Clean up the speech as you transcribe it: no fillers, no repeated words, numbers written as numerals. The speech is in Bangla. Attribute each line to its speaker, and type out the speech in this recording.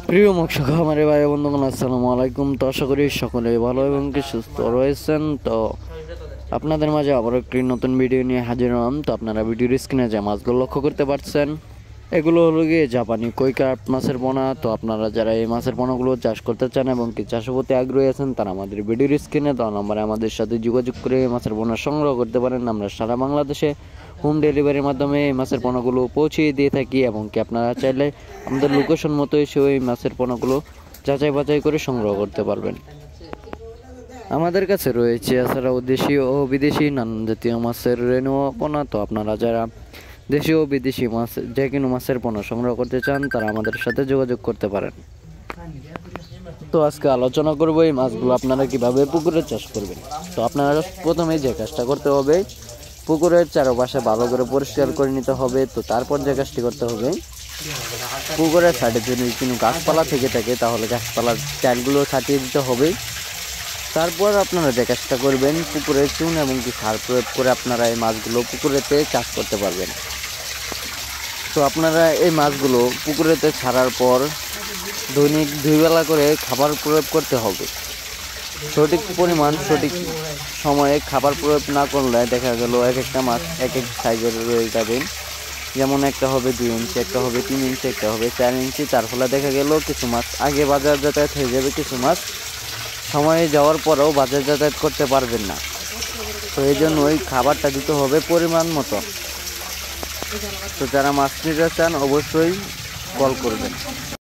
Speaker 1: প্রিয় মৎস্য খামারে ভাই বন্ধুগণ, আসসালামু আলাইকুম। তো আশা করি সকলে ভালো এবং কি সুস্থ রয়েছেন। তো আপনাদের মাঝে আবার একটি নতুন ভিডিও নিয়ে হাজির হলাম। তো আপনারা ভিডিওর স্ক্রিনে যে মাছগুলো লক্ষ্য করতে পারছেন, এগুলো হলো গিয়ে জাপানি কই কার্প মাছের পোনা। তো আপনারা যারা এই মাছের পোনাগুলো চাষ করতে চান এবং কি চাষের প্রতি আগ্রহী আছেন, তারা আমাদের ভিডিওর স্ক্রিনে দেওয়া নম্বরে আমাদের সাথে যোগাযোগ করে এই মাছের পোনা সংগ্রহ করতে পারেন। আমরা সারা বাংলাদেশে হোম ডেলিভারির মাধ্যমে এই মাছের পোনাগুলো পৌঁছিয়ে দিয়ে থাকি এবং কি আপনারা চাইলে আমাদের লোকেশন মতো এসে ওই মাছের পোনাগুলো যাচাই বাছাই করে সংগ্রহ করতে পারবেন। আমাদের কাছে রয়েছে এছাড়াও দেশীয় ও বিদেশি নানান জাতীয় মাছের রেণু পোনা। তো আপনারা যারা দেশীয় ও বিদেশি মাছ যে কোনো মাছের পোনা সংগ্রহ করতে চান, তারা আমাদের সাথে যোগাযোগ করতে পারেন। তো আজকে আলোচনা করবো এই মাছগুলো আপনারা কিভাবে পুকুরে চাষ করবেন। তো আপনারা প্রথমে যে কাজটা করতে হবে, পুকুরের চারপাশে ভালো করে পরিষ্কার করে নিতে হবে। তো তারপর যে কাজটি করতে হবে, পুকুরের সাইডে যদি কোনো গাছপালা থেকে থাকে, তাহলে গাছপালার চালগুলো ছাটিয়ে দিতে হবে। তারপর আপনারা যে কাজটা করবেন, পুকুরে চুন এবং কি সার প্রয়োগ করে আপনারা এই মাছগুলো পুকুরেতে চাষ করতে পারবেন। তো আপনারা এই মাছগুলো পুকুরেতে ছাড়ার পর দৈনিক 2 বেলা করে খাবার প্রয়োগ করতে হবে। সঠিক পরিমাণ সঠিক সময়ে খাবার প্রয়োগ না করলে দেখা গেল এক একটা মাছ এক এক সাইজের রয়ে যাবে। যেমন একটা হবে 2 ইঞ্চি, একটা হবে 3 ইঞ্চি, একটা হবে 4 ইঞ্চি। তার ফলে দেখা গেল কিছু মাছ আগে বাজার যাতায়াত হয়ে যাবে, কিছু মাছ সময়ে যাওয়ার পরেও বাজার যাতায়াত করতে পারবেন না। তো এই জন্য ওই খাবারটা দিতে হবে পরিমাণ মতো। তো যারা মাছ নিতে চান অবশ্যই কল করবেন।